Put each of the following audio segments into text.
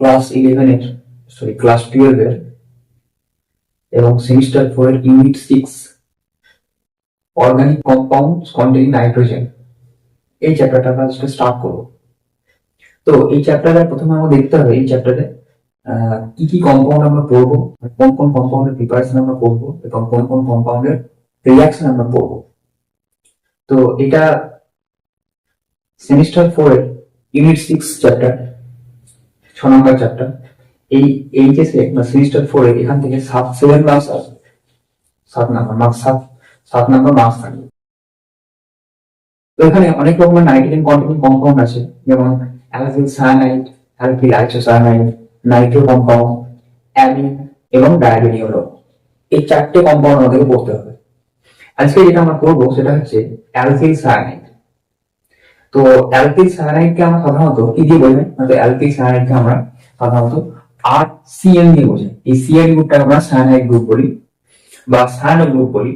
Class 11 এর class 12 এর এবং সেমিস্টার 4 এর unit 6 organic compounds containing nitrogen এই চ্যাপ্টারটা আমরা আজকে স্টার্ট করব। তো এই চ্যাপ্টারে প্রথমে আমরা দেখতে হবে এই চ্যাপ্টারে কি কি কম্পাউন্ড আমরা পড়বো, কোন কোন কম্পাউন্ডের প্রিপারেশন আমরা করবো এবং কোন কোন কম্পাউন্ডের রিঅ্যাকশন আমরা পড়বো। তো এটা সেমিস্টার 4 এর ইউনিট 6 চ্যাপ্টার, 6 নম্বর চ্যাপ্টার। এই এইচএসএ বা সেমিস্টার 4 এ এখান থেকে 7 মার্কস আসবে, 7 নম্বর মার্কস থাকবে। তো এখানে অনেক রকমের নাইট্রোজেন কন্টেইনিং কম্পাউন্ড আছে, যেমন alkyl cyanide, alkyl isocyanide, Nitro compound, amine এবং ডায়াবেনিয়ল। এই 4টে কম্পাউন্ড আমাদেরকে পড়তে হবে। আজকে যেটা আমরা করবো সেটা হচ্ছে অ্যালকিল সায়ানাইড। তো অ্যালকিল সায়ানাইডকে আমরা সাধারণত কি দিয়ে বোঝাই? অ্যালকিল সায়ানাইডকে আমরা সাধারণত RCN দিয়ে বোঝাই। এই সিএন গ্রুপটা আমরা সায়ানাইড গ্রুপ বলি বা সায়ানো গ্রুপ বলি।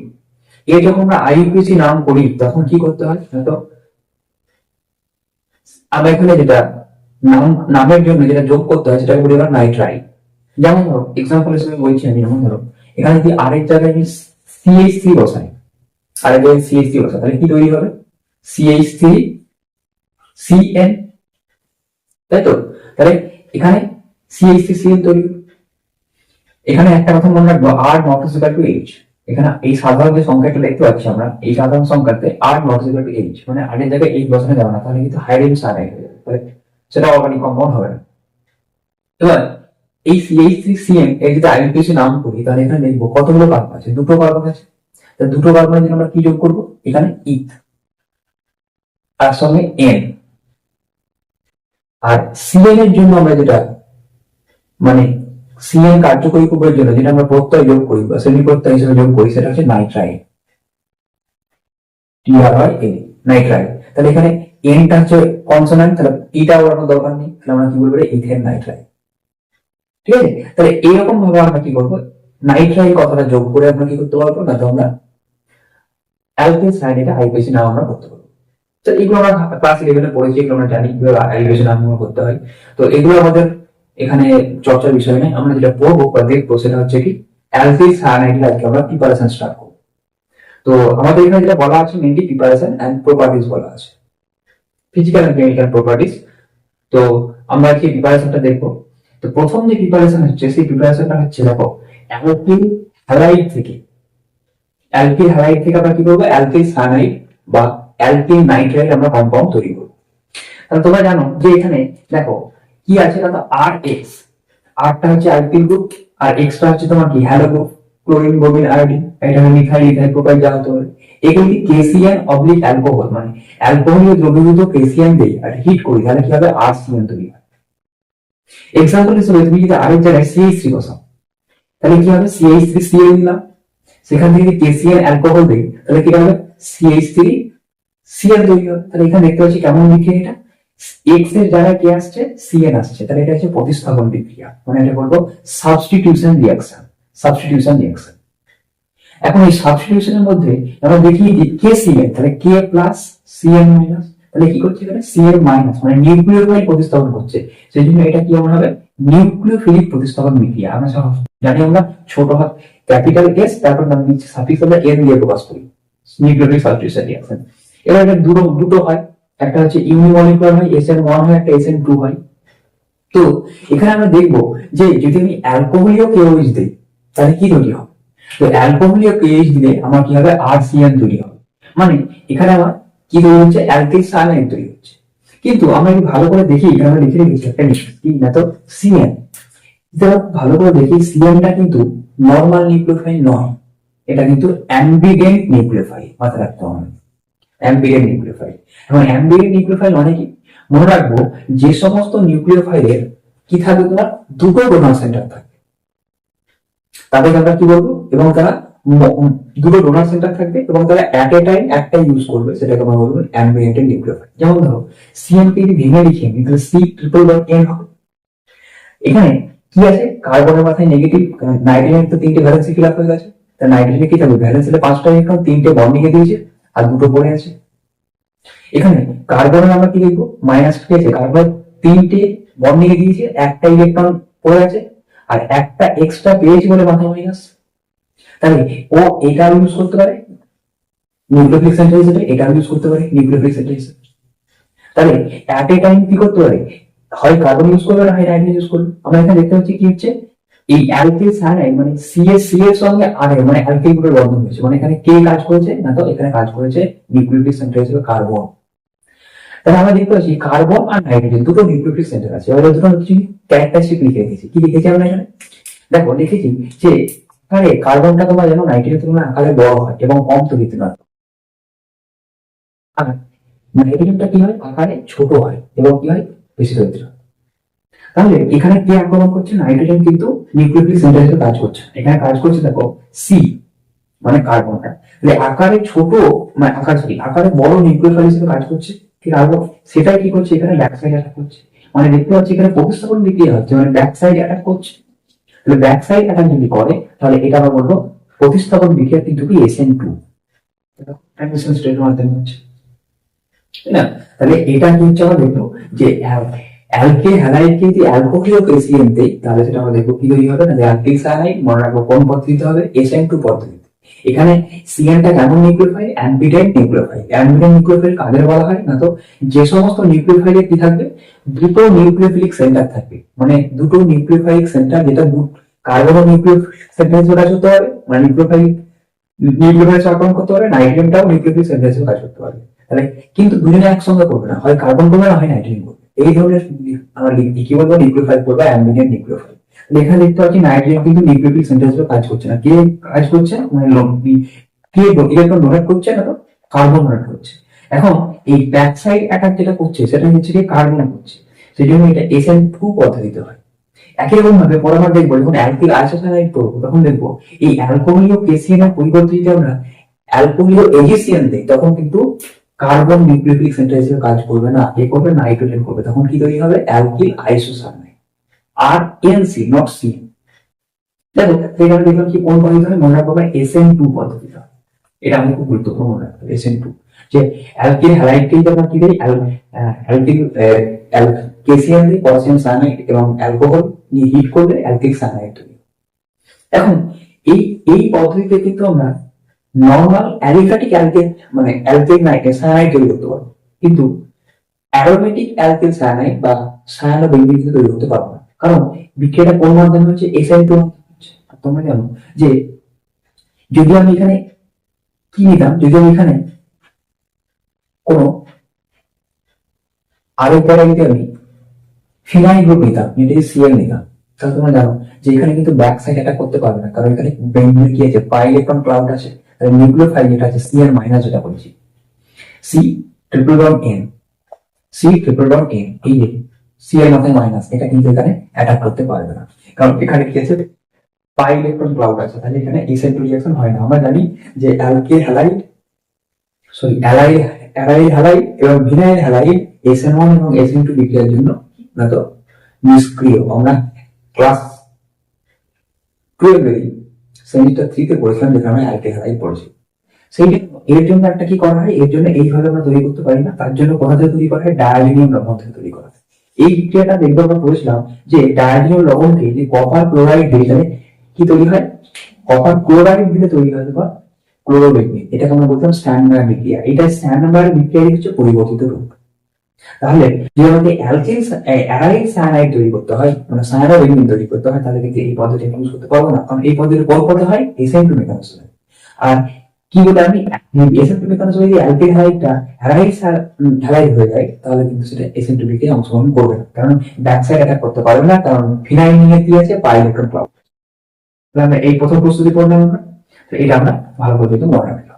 এর যখন আমরা আইইউপিএসি নাম করি তখন কি করতে হয়? তো আমরা এখানে যেটা নামের জন্য যেটা যোগ করতে হয় সেটাকে বলি আমরা নাইট্রাইট। যেমন ধরো এক্সাম্পল হিসেবে বলছি আমি, যেমন ধরো এখানে যদি আরেক জায়গায় আমি CH3 বসাই, আরেক জায়গায় CH3 বসাই, তাহলে কি তৈরি হবে? CH3CN, তাই তো? তাহলে এখানে CH3CN তৈরি হবে। এখানে একটা কথা মনে রাখবো, R not equal to H। এখানে এই সাধারণ যে সংখ্যাটা দেখতে পাচ্ছি আমরা, এই সাধারণ সংখ্যাতে R not equal to H, মানে R এর জায়গায় H বসানো যাবে না, তাহলে কিন্তু হাইড্রোজেন সায়ানাইড হয়ে যাবে, তাহলে সেটা অর্গানিক কম্পাউন্ড হবে না। এবার এই CH3CN এর যদি আইইউপিএসি নাম করি তাহলে এখানে দেখবো কতগুলো কার্বন আছে? 2টো কার্বন আছে। তাহলে 2টো কার্বনের জন্য আমরা কি যোগ করবো? এখানে ইথ, তার সঙ্গে N। আর CN এর জন্য আমরা যেটা মানে সিএন কার্যকরী গ্রুপের জন্য যেটা আমরা প্রত্যয় যোগ করি বা শ্রেণী প্রত্যয় হিসেবে যোগ করি সেটা হচ্ছে নাইট্রাইট, TRY, নাইট্রাইট। তাহলে এখানে এনটা হচ্ছে কনসোনান্ট, তাহলে ইটা ওড়ানোর দরকার নেই, তাহলে আমরা কি বলবো? Ethane nitrite. ঠিক আছে? তাহলে এইরকম ভাবে আমরা কি করবো? নাইট্রাইট কথাটা যোগ করে আমরা কি করতে পারবো না, তো আমরা অ্যালকিল সায়ানাইডে আইইউপিএসি নাম আমরা করতে পারবো। তো এগুলো আমরা ক্লাস 11 পড়েছি, এগুলো আমরা জানি কিভাবে আইইউপিএসি নাম করতে হয়। তো এগুলো আমাদের এখানে চর্চার বিষয় নেই। আমরা যেটা পড়বো বা দেখবো সেটা হচ্ছে কি অ্যালকিল সায়ানাইড আজকে আমরা প্রিপারেশন স্টার্ট করবো। তো আমাদের এখানে যেটা বলা আছে মেইনলি প্রিপারেশন এন্ড প্রপার্টিজ বলা আছে, ফিজিক্যাল এন্ড কেমিক্যাল প্রপার্টিজ। তো আমরা আজকে প্রিপারেশনটা দেখবো। তো প্রথম যে প্রিপারেশন হচ্ছে সেই প্রিপারেশনটা হচ্ছে দেখো অ্যালকিল হ্যালাইড থেকে। অ্যালকিল হ্যালাইড থেকে আমরা কি করবো? অ্যালকিল সায়ানাইড বা অ্যালকিল নাইট্রাইট আমরা কম্পাউন্ড তৈরি করবো। তাহলে তোমরা জানো যে এখানে দেখো কি আছে, না RX, আরটা হচ্ছে অ্যালকিল গ্রুপ আর এক্সটা হচ্ছে তোমার কি hello group, chlorine, bromine, iodine, এটা মিথাইল, ইথাইল, প্রোপাইল যা হতে পারে। এগুলি কেসিএন অবলিক অ্যালকোহল, মানে অ্যালকোহলীয় দ্রবীভূত কেসিএন দেই আর হিট করি, তাহলে কি হবে? RCN তৈরি হয়। এক্সাম্পল হিসেবে তুমি যদি আরেক জায়গায় CH3 বসাও তাহলে কি হবে? CH3Cl দিলাম, সেখান থেকে যদি কেসিএন অ্যালকোহল দেই তাহলে কি হবে? CH3Cl তৈরি হবে। তাহলে এখানে দেখতে পাচ্ছি কেমন বিক্রিয়া এটা, এক্স এর জায়গায় কি আসছে? সিএন আসছে, তাহলে এটা হচ্ছে প্রতিস্থাপন বিক্রিয়া, মানে এটা বলবো সাবস্টিটিউশন রিঅ্যাকশন। Substitution reaction. এখন এই সাবস্টিটিউশনের মধ্যে আমরা দেখি যে কে সিএন, তাহলে কে প্লাস সিএন মাইনাস, তাহলে কি করছে এখানে? সিএন মাইনাস, মানে নিউক্লিওফাইল প্রতিস্থাপন হচ্ছে, সেই জন্য এটা কি হবে? নিউক্লিওফিলিক প্রতিস্থাপন বিক্রিয়া। আমরা জানি আমরা ছোট হাত ক্যাপিটাল এস, তারপর আমরা নিচে সাফিক্স আমরা এন দিয়ে প্রকাশ করি, নিউক্লিওফিলিক সাবস্টিটিউশন রিঅ্যাকশন। এবার এটা দুটো হয়, একটা হচ্ছে ইউনিমলিকুলার হয়, SN1 হয়, একটা SN2 হয়। তো এখানে আমরা দেখবো যে যদি আমি অ্যালকোহলীয় KOH দিই তাহলে কি তৈরি হবে? তো অ্যালকোহলীয় KOH দিলে আমার কি হবে? RCN তৈরি হবে, মানে এখানে আমার কি তৈরি হচ্ছে? অ্যালকিল সায়ানাইড তৈরি হচ্ছে। কিন্তু আমরা যদি ভালো করে দেখি, এখানে আমরা লিখে রেখেছি একটা কি না, তো CN। ভালো করে দেখি CNটা কিন্তু নর্মাল নিউক্লিওফাইল নয়, এটা কিন্তু অ্যাম্বিডেন্ট নিউক্লিওফাইল, মাথায় রাখতে হবে। অ্যাম্বিডেন্ট নিউক্লিওফাইল। এবং অ্যাম্বিডেন্ট নিউক্লিওফাইল মানে কি? মনে রাখবো যে সমস্ত নিউক্লিওফাইলের কি থাকবে? তোমার দুটো ডোনার সেন্টার থাকবে, তাদেরকে আমরা কি বলবো? এবং তারা দুটো ডোনার সেন্টার থাকবে এবং তারা এট এ টাইম একটা ইউজ করবে, সেটাকে আমরা বলবো অ্যাম্বিডেন্ট নিউক্লিওফাইল। যেমন ধরো সিএনকে যদি ভেঙে লিখি তাহলে C=N হবে। এখানে কি আছে? কার্বনের মাথায় নেগেটিভ, নাইট্রোজেন তো 3টে ভ্যালেন্সি ফিল আপ হয়ে গেছে, তাই নাইট্রোজেনে কি থাকবে? ভ্যালেন্সি 5টা ইলেকট্রন, 3টে বন্ড লিখে দিয়েছে আর দুটো পড়ে আছে। এখানে কার্বনের আমরা কি লিখবো? মাইনাস কি আছে? কার্বন তিনটে বন্ডিং দিয়েছে, একটা ইলেকট্রন পড়ে আছে আর একটা এক্সট্রা পেয়েছে বলে মাথায় মাইনাস। তাহলে ও এটা ইউজ করতে পারে নিউক্লিওফিলিক সেন্টার হিসেবে, এটা ইউজ করতে পারে নিউক্লিওফিলিক সেন্টার হিসেবে। তাহলে অ্যাট এ টাইম কি করতে পারে, হয় কার্বন ইউজ করবে না হয় নাইট্রোজেন ইউজ করবে। আমরা এখানে দেখতে পাচ্ছি কি হচ্ছে, এই অ্যালকিল সায়ানাইড মানে সি এর সঙ্গে আর মানে অ্যালকিল গ্রুপের বন্ধন হয়েছে, মানে এখানে কে কাজ করেছে না, তো এখানে কাজ করেছে নিউক্লিওফিলিক সেন্টার হিসেবে কার্বন। তাহলে আমরা দেখতে পাচ্ছি কার্বন আর নাইট্রোজেন দুটো নিউক্লিওফিলিক সেন্টার আছে। এবার দুটো কিছু ক্যারেক্টারিস্টিক লিখে রেখেছি। কি লিখেছি আমরা এখানে, দেখো লিখেছি যে আরে কার্বনটা তোমরা জানো নাইট্রোজেনের তুলনায় আকারে বড় হয় এবং কম তড়িৎ নয়, আর নাইট্রোজেনটা কি হয় আকারে ছোট হয় এবং কি হয় বেশি তড়িৎ হয়। তাহলে এখানে কে আক্রমণ করছে, নাইট্রোজেন কিন্তু নিউক্লিওফিলিক সেন্টার হিসেবে কাজ করছে। এখানে কাজ করছে দেখো সি মানে কার্বনটা, তাহলে আকারে ছোট মানে আকারে বড় নিউক্লিওফাইল হিসেবে কাজ করছে ঠিক কার্বন, সেটাই কি করছে এখানে ব্যাক সাইড অ্যাটাক করছে। মানে দেখতে পাচ্ছি এখানে প্রতিস্থাপন বিক্রিয়া হচ্ছে, মানে ব্যাক সাইড অ্যাটাক করছে। তাহলে ব্যাক সাইড অ্যাটাক যদি করে তাহলে এটা আমরা বলবো প্রতিস্থাপন বিক্রিয়া কিন্তু কি SN2 ট্রানজিশন স্টেটের মাধ্যমে হচ্ছে, তাই না? তাহলে এটা কি হচ্ছে আমরা দেখবো যে অ্যালকিল হ্যালাইডকে যদি অ্যালকোহল ও KCl দেই তাহলে সেটা আমরা দেখবো কি তৈরি হবে না, অ্যালকিল সায়ানাইড মনে রাখবো কোন পদ্ধতিতে হবে, SN2 পদ্ধতিতে। এখানে সিএনটা কেমন নিউক্লিওফাইল, অ্যাম্বিডেন্ট নিউক্লিওফাইল। অ্যাম্বিডেন্ট নিউক্লিওফাইল কাদের বলা হয় না, তো যে সমস্ত নিউক্লিওফাইলে কি থাকবে, দুটো নিউক্লিওফিলিক সেন্টার থাকবে, মানে দুটো নিউক্লিওফাইলিক সেন্টার, যেটা কার্বন নিউক্লিওফিলিক সেন্টার হিসেবে কাজ করতে পারবে, মানে নিউক্লিওফাইল আক্রমণ করতে পারবে, নাইট্রোজেনটাও নিউক্লিওফিলিক সেন্টার হিসেবে কাজ করতে পারবে। তাহলে কিন্তু দুজনে একসঙ্গে করবে না, হয় কার্বন করবে না হয় নাইট্রোজেন করবে। এই ধরনের আমরা কি বলবো নিউক্লিওফাইল করবো, অ্যাম্বিডেন্ট নিউক্লিওফাইল। এখানে দেখতে পাচ্ছি নাইট্রোজেন কিন্তু নিউক্লিওফিলিক সেন্টার হিসেবে কাজ করছে না, কে কাজ করছে মানে কে ইলেকট্রন ডোনেট করছে না, তো কার্বন ডোনেট করছে। এখন এই ব্যাক সাইড অ্যাটাক যেটা করছে সেটা হচ্ছে কি কার্বন করছে, সেই জন্য এটা SN2 পদ্ধতিতে হয়। একই রকম ভাবে পরে আমরা দেখবো যখন অ্যালকিল আইসোসায়ানাইড করবো তখন দেখবো এই অ্যালকোহলীয় KCl এর পরিবর্তে যদি আমরা অ্যালকোহলীয় AgCl দিই তখন কিন্তু কার্বন নিউক্লিওফিলিক সেন্টার হিসেবে কাজ করবে না, এ করবে নাইট্রোজেন করবে। তখন কি তৈরি হবে অ্যালকিল আইসোসায়ানাইড, আর NC নট C। দেখো সেখানে দেখলাম কি কোন পদ্ধতি হয়, মনে রাখবো SN2 পদ্ধতিটা, এটা আমি খুব গুরুত্বপূর্ণ মনে রাখবো SN2। যে অ্যালকিল হ্যালাইডকে আমরা কি দিই, অ্যালকিল KCl দিই পটাশিয়াম সায়ানাইড এবং অ্যালকোহল নিয়ে হিট করলে অ্যালকিল সায়ানাইড তৈরি। এখন এই এই পদ্ধতিতে কিন্তু আমরা নর্মাল অ্যালিফ্যাটিক অ্যালকিল মানে অ্যালকিল সায়ানাইড তৈরি করতে পারবো, কিন্তু অ্যারোমেটিক অ্যালকিল সায়ানাইড বা সায়ানোবেঞ্জিন তৈরি করতে পারবো না, কারণ বিক্রিয়াটা কোন মাধ্যমে হচ্ছে SN2। তোমরা জানো যে যদি আমি এখানে কি নিতাম, যদি আমি এখানে কোনো আরো পরে যদি আমি ফিনাইল গ্রুপ নিতাম, যেটা Cl নিতাম, তাহলে তোমরা জানো যে এখানে কিন্তু ব্যাক সাইড অ্যাটাক করতে পারবে না, কারণ এখানে বেঞ্জিন কি আছে পাই ইলেকট্রন ক্লাউড আছে। তাহলে নিউক্লিওফাইল যেটা আছে Cl মাইনাস যেটা বলছি C triple bond N, C triple bond N, এই যে Cl মাথায় মাইনাস, এটা কিন্তু এখানে অ্যাটাক করতে পারবে না, কারণ এখানে কি আছে পাই ইলেকট্রন ক্লাউড আছে। তাহলে এখানে SN2 রিঅ্যাকশন হয় না। আমরা জানি যে অ্যালকিল হ্যালাইড অ্যারাইল হ্যালাইড এবং ভিনাইল হ্যালাইড SN1 এবং SN2 বিক্রিয়ার জন্য না তো নিষ্ক্রিয়। আমরা ক্লাস 12 সেমিস্টার 3 তে পড়েছিলাম, যেখানে আমরা অ্যালকিল হ্যালাইড পড়েছি। সেই এর জন্য একটা কি করা হয়, এর জন্য এইভাবে আমরা তৈরি করতে পারি না, তার জন্য কোথা থেকে তৈরি করা হয়, ডায়াজোনিয়াম লবণ থেকে তৈরি করা হয়। এই বিক্রিয়াটা দেখবো আমরা পড়েছিলাম যে ডায়াজোনিয়াম লবণ থেকে যে কপার ক্লোরাইড দিলে কি তৈরি হয়, কপার ক্লোরাইড দিলে তৈরি হয় বা ক্লোরোবেগনিন, এটাকে আমরা বলতাম স্ট্যান্ডবার্গ বিক্রিয়া। এটা স্ট্যান্ডবার্গ বিক্রিয়া হচ্ছে পরিবর্তিত রূপ। তাহলে যদি আমাদের অ্যারাইল সায়ানাইড তৈরি করতে হয়, মানে সায়ানোবেগনিন তৈরি করতে হয়, তাহলে কিন্তু এই পদ্ধতি ইউজ করতে পারবো না, কারণ এই পদ্ধতি কোন পদ্ধতি হয় SN2 মেকানিজমে। আর কি বলে আমি SN2 মেকানিজমে যদি অ্যালকিল হ্যালাইডটা অ্যারাইল হ্যালাইড হয়ে যায় তাহলে কিন্তু সেটা SN2 বিক্রিয়ায় অংশগ্রহণ করবে না, কারণ ব্যাক সাইড অ্যাটাক করতে পারবে না, কারণ ফিনাইল নিয়ে কি আছে পাই ইলেকট্রন ক্লাউড। তাহলে আমরা এই প্রথম প্রস্তুতি পড়লাম আমরা, তো এটা আমরা ভালো করে কিন্তু মনে রাখলাম।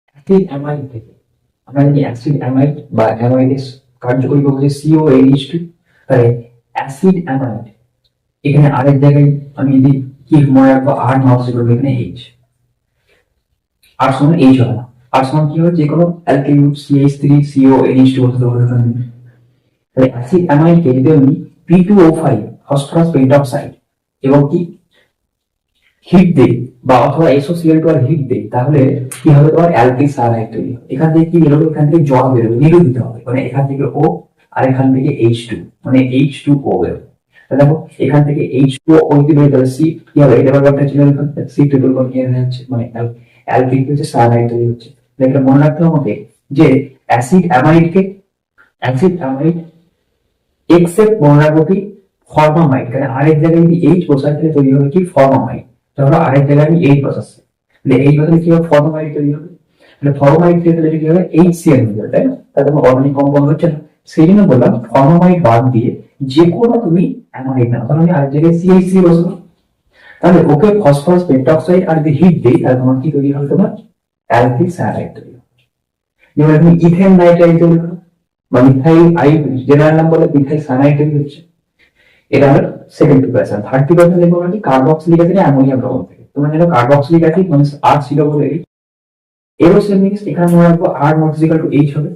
অ্যাসিড অ্যামাইড থেকে আমরা জানি অ্যাসিড অ্যামাইড বা অ্যামাইডেস কার্যকরী হচ্ছে CONH2। তাহলে অ্যাসিড অ্যামাইড এখানে আরেক জায়গায় আমি যদি কি মনে রাখবো আর মাউস করবো, এখানে H, আর সমান H হবে না, আর সমান কি হবে যে কোনো অ্যালকিল গ্রুপ CH3 CONH2 বলতে পারবো। তাহলে অ্যাসিড অ্যামাইডকে যদি আমি P2O5 ফসফরাস পেন্টঅক্সাইড এবং কি হিট দেই বা অথবা SOCl2 আর হিট দেই, তাহলে কি হবে, তোমার অ্যালকিল সায়ানাইড তৈরি হবে। এখান থেকে কি বেরোবে, এখান থেকে জল বেরোবে, নিরোধিত হবে, মানে এখান থেকে O আর এখান থেকে H2, মানে H2O বেরোবে। তাহলে দেখো এখান থেকে H2O যদি বেরোয় তাহলে সি কি হবে, এটা ব্যাপারটা ছিল এখান থেকে সি ট্রিপল বন্ড কি হচ্ছে, মানে অ্যালকিল হচ্ছে সায়ানাইড তৈরি হচ্ছে। এটা মনে রাখতে হবে আমাকে যে অ্যাসিড অ্যামাইড এক্সেপ্ট মনে রাখবো কি ফর্মামাইড, কারণ আরেক জায়গায় যদি এইচ বসাই তাহলে তৈরি হবে কি ফর্মামাইড। তাহলে আরেক জায়গায় আমি এইচ বসাচ্ছি, তাহলে এইচ বসালে কি হবে ফর্মামাইড তৈরি হবে। তাহলে ফর্মামাইড থেকে তাহলে কি হবে HCl হয়ে যাবে, তাই না? তাহলে তোমার অর্গানিক কম্পাউন্ড হচ্ছে না। সেই জন্য বললাম ফর্মামাইড বাদ দিয়ে যে কোনো তুমি অ্যামাইড নাও, তাহলে আমি আরেক জায়গায় CH3 বসাবো। তাহলে ওকে ফসফরাস পেন্টঅক্সাইড আর যদি হিট দেই তাহলে তোমার কি তৈরি হবে, তোমার অ্যালকিল সায়ানাইড তৈরি হবে। যেমন তুমি ইথেন নাইট্রাইড তৈরি করো বা মিথাইল জেনারেল নাম বলে মিথাইল সায়ানাইড তৈরি হচ্ছে। এটা হলো সেকেন্ড প্রিপারেশন। থার্ড প্রিপারেশন দেখবো আমরা কি কার্বক্সিলিক অ্যাসিড অ্যামোনিয়াম দ্রবণ থেকে। তোমরা জানো কার্বক্সিলিক অ্যাসিড মানে R(COH)। এরও সেম জিনিস, এখানে মনে রাখবো R not equal to H হবে,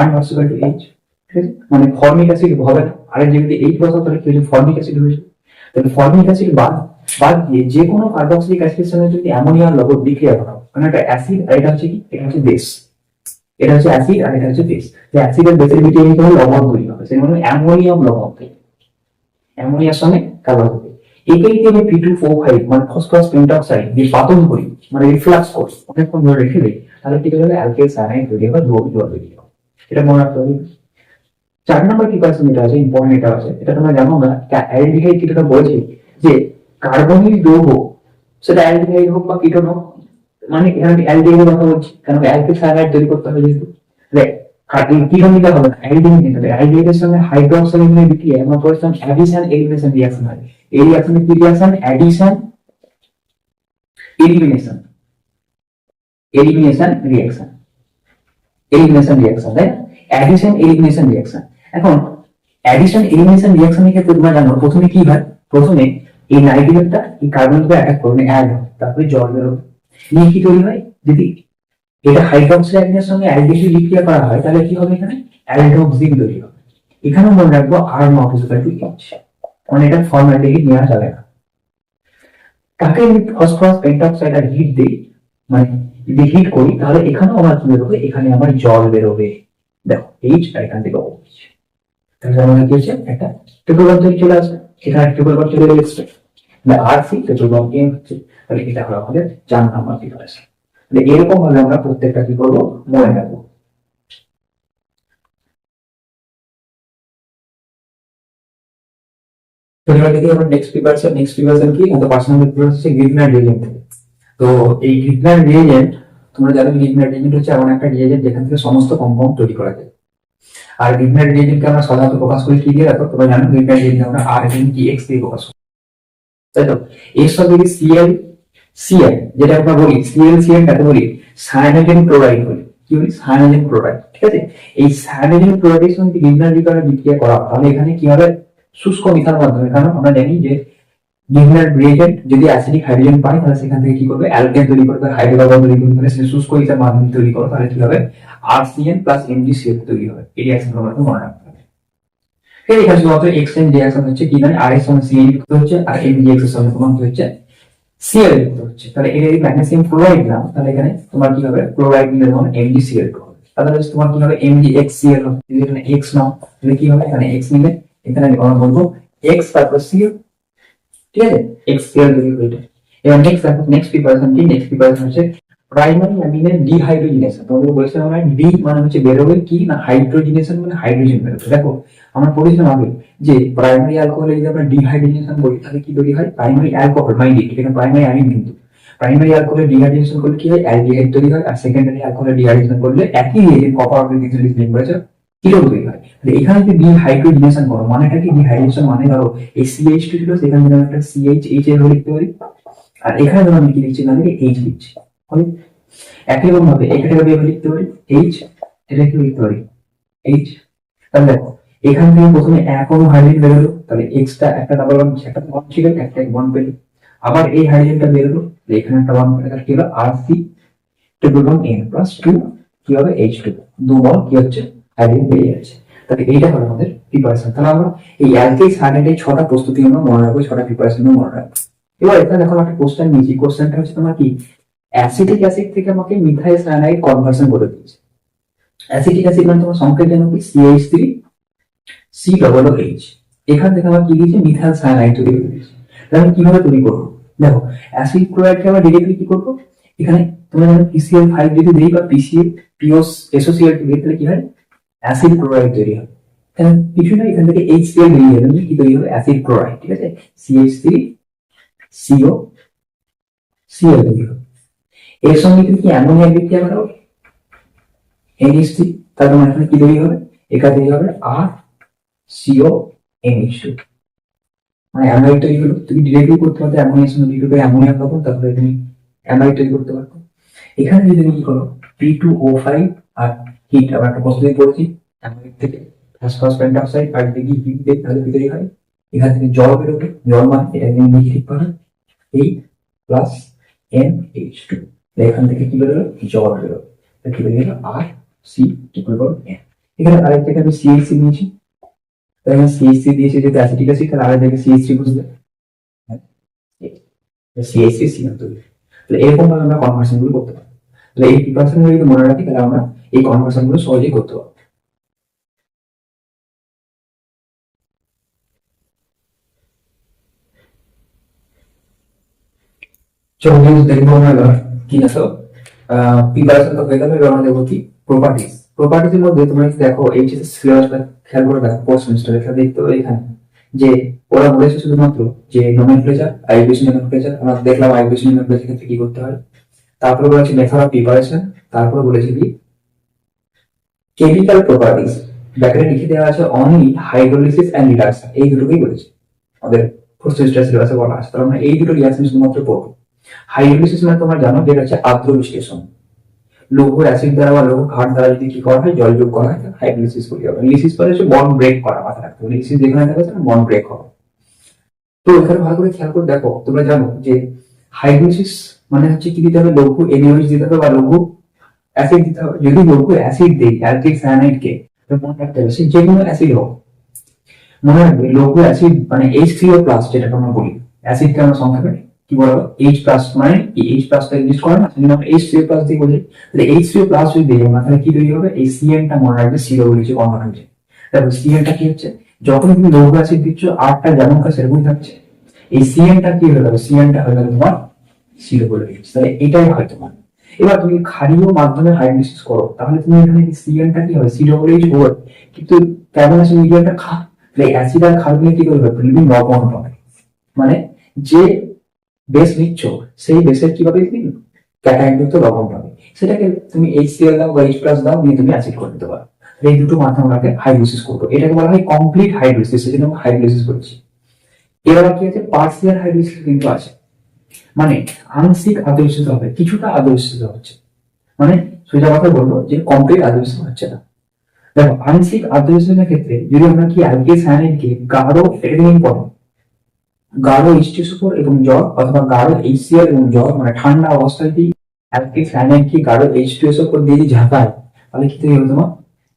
R not equal to H, ঠিক আছে? মানে ফর্মিক অ্যাসিড হবে না, আর যদি H বসাও তাহলে কি হবে ফর্মিক অ্যাসিড হয়ে যাবে। তাহলে ফর্মিক অ্যাসিড বাদ দিয়ে যে কোনো কার্বক্সিলিক অ্যাসিডের সঙ্গে যদি অ্যামোনিয়াম লবণ বিক্রিয়া করা হয়, মানে এটা অ্যাসিড আর এটা হচ্ছে কি, এটা হচ্ছে বেস, এটা হচ্ছে অ্যাসিড আর এটা হচ্ছে বেস। যে অ্যাসিড আর বেসের ভিতরে কি হবে লবণ তৈরি হবে, সেই মানে অ্যামোনিয়াম লবণ তৈরি, অ্যামোনিয়ার সঙ্গে কার্বন হবে। এটাই দিয়ে আমি P2O5 মানে ফসফরাস পেন্টঅক্সাইড দিয়ে পাতন করি, মানে রিফ্লাক্স করি, অনেকক্ষণ ধরে রেখে দিই, তাহলে কি হবে অ্যালকিল সায়ানাইড তৈরি হবে, জল তৈরি হবে। এটা মনে রাখতে হবে। 4 নম্বর প্রিপারেশন যেটা আছে ইম্পর্টেন্ট, এটা আছে, এটা তোমরা জানো না অ্যালডিহাইড যেটা বলেছি যে কার্বনিক যৌগ, সেটা অ্যালডিহাইড হোক বা কিটোন হোক, মানে এখানে অ্যালডিহাইডের কথা বলছি কারণ অ্যালকিল সায়ানাইড তৈরি করতে হবে যেহেতু। কিটোন নিতে হবে না, অ্যালডিহাইড নিতে হবে। অ্যালডিহাইডের সঙ্গে হাইড্রোক্সাইড বিক্রিয়া আমরা করেছিলাম অ্যাডিশন এলিমিনেশন রিঅ্যাকশন হয়। এই রিঅ্যাকশনে কি রিঅ্যাকশন, অ্যাডিশন এলিমিনেশন রিঅ্যাকশন, তাই না? Addition elimination reaction. এখন অ্যাডিশন এলিমিনেশন রিঅ্যাকশনের ক্ষেত্রে তোমরা জানো প্রথমে কি হয়, প্রথমে এই নাইট্রেটটা এই কার্বনের সাথে অ্যাটাক করবে, অ্যাড হবে, তারপরে জল বেরোবে, নিয়ে কি তৈরি হয়, যদি এটা হাইড্রোক্সাইডের সঙ্গে অ্যালডিহাইড বিক্রিয়া করা হয় তাহলে কি হবে, এখানে অ্যালডোক্সিন তৈরি হবে। এখানে মনে রাখবো R not equal to H, মানে এটা ফর্মালডিহাইড নেওয়া যাবে না। তাকে আমি ফসফরাস পেন্টঅক্সাইড আর হিট দিই, মানে যদি হিট করি তাহলে এখানেও আমার কি বেরোবে, এখানে আমার জল বেরোবে, দেখো H আর এখান থেকে OH। তাহলে আমাদের কি হচ্ছে একটা ট্রিপল বন্ড চলে আসবে, এখানে ট্রিপল বন্ড চলে এসেছে, RC ট্রিপল বন্ড M হচ্ছে। তাহলে এটা হলো আমাদের 4 নম্বর প্রিপারেশন। এরকম ভাবে আমরা প্রত্যেকটা কি করবো মনে রাখবো। তো এবার দেখি আমরা নেক্সট প্রিপারেশন কি, আমাদের 5 নম্বর প্রিপারেশন হচ্ছে গ্রিগনার রিএজেন্ট থেকে। তো এই গ্রিগনার রিএজেন্ট, তোমরা জানো গ্রিগনার রিএজেন্ট হচ্ছে এমন একটা রিএজেন্ট যেখান থেকে সমস্ত কম্পাউন্ড তৈরি করা যায়। আর গ্রিগনার রিএজেন্টকে আমরা সাধারণত প্রকাশ করি কি দিয়ে, দেখো তোমরা জানো গ্রিগনার রিএজেন্ট আমরা RNTX দিয়ে প্রকাশ করি, তাই তো? এর সঙ্গে যদি Cl যেটা আমরা বলি ClCl কাকে বলি, সায়ানোজেন ক্লোরাইড বলি। কি বলি, সায়ানোজেন ক্লোরাইড, ঠিক আছে? এই সায়ানোজেন ক্লোরাইডের সঙ্গে গ্রিগনার বিক্রিয়া করা তাহলে এখানে কি হবে, শুষ্ক মিথার মাধ্যমে। কারণ আমরা জানি যে গ্রিগনার রিএজেন্ট যদি অ্যাসিডিক হাইড্রোজেন পায় তাহলে সেখান থেকে কি করবে, অ্যালকেন তৈরি করবে, হাইড্রোকার্বন তৈরি করবে, তাহলে সে শুষ্ক মিথার মাধ্যমে তৈরি করে, তাহলে কি হবে RCN প্লাস MgCl তৈরি হবে। এই রিঅ্যাকশন আমাদের মনে রাখতে হবে। এখানে শুধুমাত্র এক্সচেঞ্জ রিঅ্যাকশন হচ্ছে কি, মানে R এর সঙ্গে Cl যুক্ত হচ্ছে আর MgX এর সঙ্গে তোমার কি হচ্ছে Cl যুক্ত হচ্ছে। তাহলে এর যদি ম্যাগনেসিয়াম ক্লোরাইড নাও তাহলে এখানে তোমার কি হবে, ক্লোরাইড নিলে তোমার MgCl হবে। তাহলে তোমার কি হবে MgXCl হবে। যদি এখানে X নাও তাহলে কি হবে, এখানে X নিলে এখানে আমরা বলবো X তারপর Cl, ঠিক আছে? XCl তৈরি হবে। এবার নেক্সট প্রিপারেশন কি, নেক্সট প্রিপারেশন হচ্ছে প্রাইমারি অ্যামিনের ডিহাইড্রোজিনেশন। তোমাদের বলেছিলাম আমরা ডি মানে হচ্ছে বেরোবে কি না, হাইড্রোজিনেশন মানে হাইড্রোজেন বেরোবে। দেখো আমরা পড়েছিলাম আগে যে প্রাইমারি অ্যালকোহলে যদি আমরা ডিহাইড্রোজেনেশন করি তাহলে কি তৈরি হয়, প্রাইমারি অ্যালকোহল, মাইন্ড ইট, এটা প্রাইমারি অ্যামিন কিন্তু প্রাইমারি অ্যালকোহলে ডিহাইড্রোজেনেশন করলে কি হয়, অ্যালডিহাইড তৈরি হয়। আর সেকেন্ডারি অ্যালকোহলে ডিহাইড্রোজেশন করলে একই রিয়েজেন্ট কপার অক্সাইড লিঙ্ক করেছে কিরকম তৈরি হয়। তাহলে এখানে যদি ডিহাইড্রোজিনেশন করো মানেটা কি, ডিহাইড্রেশন মানে ধরো এই CH2 ছিল সেখানে যদি আমরা একটা CH এর লিখতে পারি, আর এখানে ধরো আমি কি লিখছি না H লিখছি, একই রকম ভাবে এখানে আমি লিখতে পারি H, এটা কি লিখতে পারি H। তাহলে দেখো এখান থেকে প্রথমে এক অনু হাইড্রোজেন বেরোলো, তাহলে এক্সট্রা একটা ডাবল বন্ড, একটা বন্ড ছিল, একটা বন্ড পেল। আবার এই হাইড্রোজেনটা বেরোলো, এখানে একটা বন্ড পেল, কি হলো RC triple bond N plus 2 কি হবে H2, দু বন্ড কি হচ্ছে হাইড্রোজেন বেরিয়ে যাচ্ছে। তাহলে এইটা হলো আমাদের প্রিপারেশন। তাহলে আমরা এই অ্যালকেল সায়ানাইডের 6টা প্রস্তুতি আমরা মনে রাখবো, 6টা প্রিপারেশন মনে রাখবো। এবার এখানে দেখো একটা কোশ্চেন নিয়েছি, কোশ্চেনটা হচ্ছে তোমার কি অ্যাসিটিক অ্যাসিড থেকে আমাকে মিথাইল সায়ানাইড কনভার্সন করে দিয়েছে। অ্যাসিটিক অ্যাসিড মানে তোমার সংকেত জানো কি CH3 COOH, এখান থেকে আমার কি দিয়েছে মিথাইল সায়ানাইড তৈরি করে দিয়েছে। তাহলে কিভাবে তৈরি করবো? দেখো অ্যাসিড ক্লোরাইডকে আমরা ডিরেক্টলি কি করবো, এখানে তোমরা জানো PCl5 যদি দিই বা PCl পিওস SOCl2 দিই তাহলে কি হয় অ্যাসিড ক্লোরাইড তৈরি হবে। তাহলে কিছু না, এখান থেকে HCl বেরিয়ে যাবে, কি তৈরি হবে অ্যাসিড ক্লোরাইড, ঠিক আছে, CH3COCl তৈরি হবে। এর সঙ্গে তুমি কি অ্যামোনিয়া বিক্রিয়া করাও NH3, তাহলে তোমার এখানে কি তৈরি হবে, এখানে তৈরি হবে RCONH2, মানে অ্যামাইড তৈরি হলো। তুমি ডিরেক্টলি করতে পারতো অ্যামোনিয়ার সঙ্গে দুটো অ্যামোনিয়া পাবো, তারপরে তুমি অ্যামাইড তৈরি করতে পারতো। এখানে যদি তুমি কি করো P2O5 আর হিট, আবার একটা প্রস্তুতি পড়ছি অ্যামাইড থেকে ফসফরাস পেন্টঅক্সাইড আর যদি হিট দেয় তাহলে কি তৈরি হয়, এখান থেকে জল বেরোবে, জল মানে এটা তুমি ঠিক পাবে H+NH2, এখান থেকে কি বেরোলো জল বেরোবে, কি বেরিয়ে RC=N। এখানে আরেকটা আমি CH3 নিয়েছি, তাহলে CH3 দিয়েছে যেটা অ্যাসিটিক অ্যাসিড, তাহলে আরেক জায়গায় CH3 বুঝবে, CH3 তৈরি। তাহলে এরকম ভাবে আমরা কনভার্সন গুলো করতে পারি। তাহলে এই প্রিপারেশন গুলো যদি মনে রাখি তাহলে আমরা এই কনভার্সন গুলো সহজেই করতে পারবো। চলো দেখবো আমরা এবার কি না, তো প্রিপারেশন তো হয়ে গেল, এবার আমরা দেখবো কি প্রপার্টিজ। প্রপার্টিজ এর মধ্যে তোমরা দেখো এইচএস সিলেবাসটা খেয়াল করে দেখো, ফোর্থ সেমিস্টারে এটা দেখতে হবে এখানে যে ওরা বলেছে শুধুমাত্র যে নোমেনক্লেচার আইউবিএসি নোমেনক্লেচার, আমরা দেখলাম আইউবিএসি নোমেনক্লেচার ক্ষেত্রে কি করতে হয়, তারপরে বলেছে মেথড অফ প্রিপারেশন, তারপরে বলেছে কি কেমিক্যাল প্রপার্টিজ, ব্যাকেটে লিখে দেওয়া আছে অনলি হাইড্রোলিসিস এন্ড রিডাকশন, এই দুটোকেই বলেছে আমাদের ফোর্থ সেমিস্টার সিলেবাসে বলা আছে। তাহলে আমরা এই দুটো রিঅ্যাকশন শুধুমাত্র পড়বো। হাইড্রোলিসিস মানে তোমরা জানো যেটা হচ্ছে আদ্র বিশ্লেষণ, লৌহ অ্যাসিড দ্বারা বা লৌহ ক্ষার দ্বারা যদি কি করা হয় জল যোগ করা হয় হাইড্রোলিসিস বলি হবে। লিসিস মানে হচ্ছে বন্ড ব্রেক করা, মাথা রাখতে হবে লিসিস যেখানে থাকে সেটা বন্ড ব্রেক হবে। তো এখানে ভালো করে খেয়াল করে দেখো, তোমরা জানো যে হাইড্রোলিসিস মানে হচ্ছে কি দিতে হবে, লৌহ NaOH দিতে হবে বা লৌহ অ্যাসিড দিতে হবে। যদি লৌহ অ্যাসিড দেই অ্যালকিল সায়ানাইড কে, মনে রাখতে হবে সে যে কোনো অ্যাসিড হোক, মনে রাখবে লৌহ অ্যাসিড মানে H3O+, যেটা আমরা বলি অ্যাসিডকে আমরা সংক্ষেপে কি বলবো H+, মানে H+টা এক্সিস্ট করে না, সেজন্য আমরা H3O+ দিয়ে বলি। তাহলে H3O+ যদি দিই আমরা তাহলে কি তৈরি হবে, এই CN টা মনে রাখবে সিরো বলেছে কনভার্ট হচ্ছে। তারপর CN টা কি হচ্ছে, যখন তুমি লৌহ অ্যাসিড দিচ্ছ আরটা যেমনটা সেরকমই থাকছে, এই CN টা কি হয়ে যাবে, CN টা হয়ে যাবে তোমার সিরো বলে দিচ্ছে। তাহলে এটাই হয় তোমার। এবার তুমি ক্ষারীয় মাধ্যমে হাইড্রোলিসিস করো, তাহলে তুমি এখানে CN টা কি হবে সিরো বলেই হবে, কিন্তু কেমন আছে মিডিয়ামটা খা, অ্যাসিড আর ক্ষার মিলে কি করবে তুমি লবণ পাবে, মানে যে বেস নিচ্ছ সেই বেসের কিভাবে ক্যাটায়নযুক্ত লবণ পাবে, সেটাকে তুমি HCl দাও বা H+ দাও নিয়ে তুমি অ্যাসিড করে দিতে পারো। এই দুটো মাধ্যমে আমরা হাইড্রোলিসিস করবো, এটাকে বলা হয় কমপ্লিট হাইড্রোলিসিস, সেজন্য আমরা হাইড্রোলিসিস করছি। এবার কি আছে পার্সিয়াল হাইড্রোলিসিস কিন্তু আছে, মানে আংশিক আদর্শিত হবে, কিছুটা আদর্শিত হচ্ছে, মানে সোজা কথা বলবো যে কমপ্লিট আদর্শিত হচ্ছে না। দেখো আংশিক আদর্শনের ক্ষেত্রে যদি আমরা কি অ্যালকিল সায়ানাইডকে গাঢ় এডিটিং করো, গাঢ় H2SO4 এবং জল, অথবা গাঢ় HCl এবং জল, মানে ঠান্ডা অবস্থায় যদি অ্যালকিল সায়ানাইডকে গাঢ় H2SO4 দিয়ে ঝাঁকায় তাহলে কি তৈরি হবে তোমার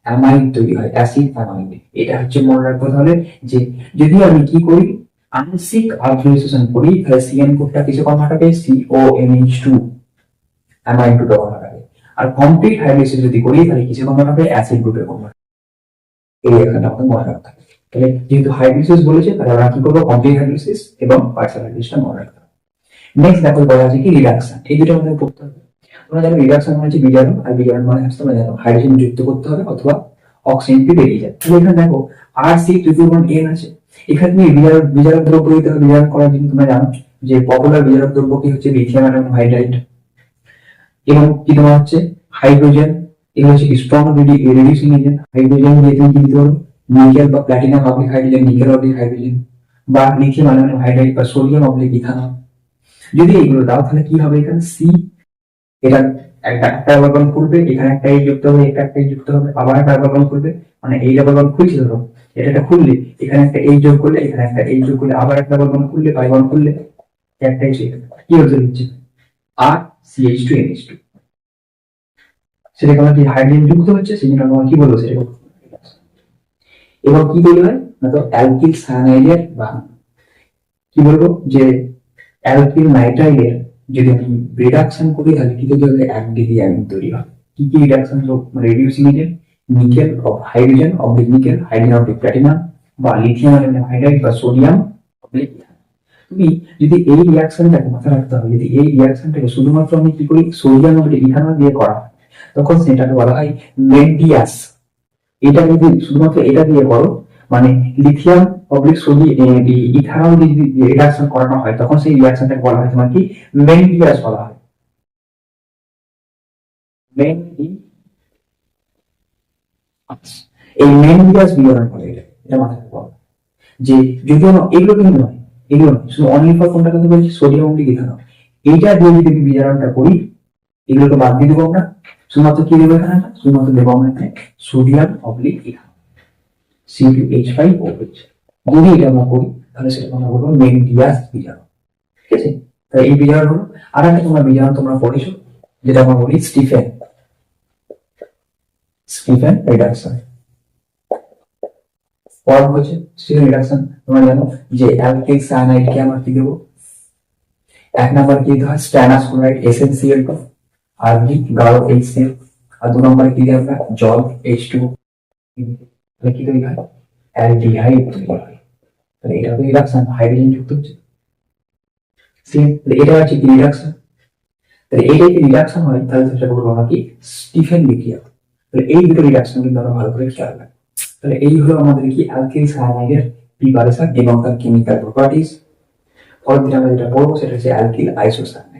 অ্যামাইড তৈরি হয়, অ্যাসিড অ্যামাইড। এটা হচ্ছে মনে রাখবো তাহলে যে যদি আমি কি করি আংশিক আদর্শন করি তাহলে CN কোডটা কিছু কনভার্ট হবে CONH2 অ্যামাইড গ্রুপে কনভার্ট হবে, আর কমপ্লিট হাইড্রোলিসিস যদি করি তাহলে কিছু কনভার্ট হবে অ্যাসিড গ্রুপে কনভার্ট। এই এখানে আমাদের মনে রাখতে হবে। তাহলে যেহেতু হাইড্রোলিসিস বলেছে তাহলে আমরা কি করবো কমপ্লিট হাইড্রোলিসিস এবং পার্সিয়াল হাইড্রোলিসিসটা মনে রাখতে হবে। নেক্সট দেখো বলা আছে কি রিডাকশন, এই দুটো আমাদের পড়তে হবে। তোমরা জানো রিডাকশন মানে হচ্ছে বিজারণ, আর বিজারণ মানে হচ্ছে তোমরা জানো হাইড্রোজেন যুক্ত করতে হবে অথবা অক্সিজেনকে বেরিয়ে যায়। তাহলে এখানে দেখো RC2N আছে, এখানে তুমি বিজারক দ্রব্য দিতে হবে। বিজারণ করার জন্য তোমরা জানো যে পপুলার বিজারক দ্রব্য কি হচ্ছে লিথিয়াম আয়রন হাইড্রাইড, এবং কি তোমার হচ্ছে হাইড্রোজেন, এগুলো হচ্ছে স্ট্রং রিডিউসিং এজেন্ট। হাইড্রোজেন দিয়ে তুমি কি দিতে পারো নিকেল বা platinum oblique hydrogen, nickel oblique hydrogen, বা লিথিয়াম আয়রন হাইড্রাইড বা সোডিয়াম অবলিক ইথানল। যদি এগুলো দাও তাহলে কি হবে, এখানে সি এটা একটা ডাবল বন্ড খুলবে, এখানে একটা এই যুক্ত হবে, একটা এই যুক্ত হবে, আবার একটা ডাবল বন্ড খুলবে, মানে এই ডাবল বন্ড খুলছে ধরো এটা একটা খুললে এখানে একটা এই যোগ করলে, এখানে একটা এই যোগ করলে, আবার একটা ডাবল বন্ড খুললে বাই বন্ড খুললে একটাই কি হচ্ছে দিচ্ছে আর CH2NH2, সেটাকে আমরা কি হাইড্রোজেন যুক্ত হচ্ছে, সেই জন্য আমরা কি বলবো সেটা। এবং কি তৈরি হয় না, তো অ্যালকিল সায়ানাইডের বা কি বলবো যে অ্যালকিল নাইট্রাইডের যদি আমি রিডাকশন করি তাহলে কি তৈরি হবে, 1 ডিগ্রি অ্যামিন তৈরি হয়। কি কি রিডাকশন হলো, রেডিউসিং agent, nickel of hydrogen oblique nickel, hydrogen oblique platinum, বা লিথিয়াম অ্যালুমিনিয়াম হাইড্রাইড বা সোডিয়াম অবলিক। তুমি যদি এই রিয়াকশনটাকে মাথায় রাখতে হবে, যদি এই রিয়াকশনটাকে শুধুমাত্র আমি কি করি সোডিয়াম অবলিক ইথানল দিয়ে করা হয়, তখন সেটাকে বলা হয় মেন্ডিয়াস। এটা যদি শুধুমাত্র এটা দিয়ে করো, মানে লিথিয়াম অবলিক সোডিয়াম ইথানল দিয়ে যদি রিডাকশন করানো হয়, তখন সেই রিয়াকশনটাকে বলা হয় তোমার কি মেন্ডিয়াস বলা হয়। এই মেন্ডিয়াস বিবরণ বলে এটা, এটা মাথায় রাখবো যে যদিও এগুলো কিন্তু নয়, এগুলো নয়, শুধু অনলি ফর কোনটা কথা বলছি, সোডিয়াম অবলিক ইথানল। এইটা দিয়ে যদি আমি বিজারণটা করি, এগুলোকে বাদ দিয়ে দেবো আমরা, শুধুমাত্র কি দেবো এখানে, শুধুমাত্র দেবো আমরা এখানে সোডিয়াম অবলিক ইথানল C2H5OH। যদি এটা আমরা করি তাহলে সেটা আমরা বলবো মেন্ডিয়াস বিজারণ। ঠিক আছে, তাই এই বিজারণ হলো। আর একটা তোমরা বিজারণ তোমরা পড়েছো, যেটা আমরা বলি স্টিফেন স্টিফেন রিডাকশন। ফর্ম হচ্ছে স্টিফেন রিডাকশন। তোমরা জানো যে অ্যালকিল সায়ানাইডকে আমরা কি দেবো, 1 নম্বর কি দেওয়া হয় স্ট্যানাস ক্লোরাইড SnCl2, আর কি গাঢ় HCl, আর 2 নম্বরে কি দেওয়া হয় জল H2O। তাহলে কি তৈরি হয়, অ্যালডিহাইড তৈরি হয়। তাহলে এটা তো রিডাকশন, হাইড্রোজেন যুক্ত হচ্ছে সেম। এটা হচ্ছে কি রিডাকশন। তাহলে এইটা যদি রিডাকশন হয় তাহলে সেটা বলবো আমরা কি স্টিফেন বিক্রিয়া। তাহলে এই দুটো রিডাকশন কিন্তু আমরা ভালো করে খেয়াল রাখবো। তাহলে এই হলো আমাদের কি অ্যালকিল সায়ানাইডের প্রিপারেশন এবং তার কেমিক্যাল প্রপার্টিজ। পরের দিন আমরা যেটা পড়বো সেটা হচ্ছে অ্যালকিল আইসোসায়ানাইড।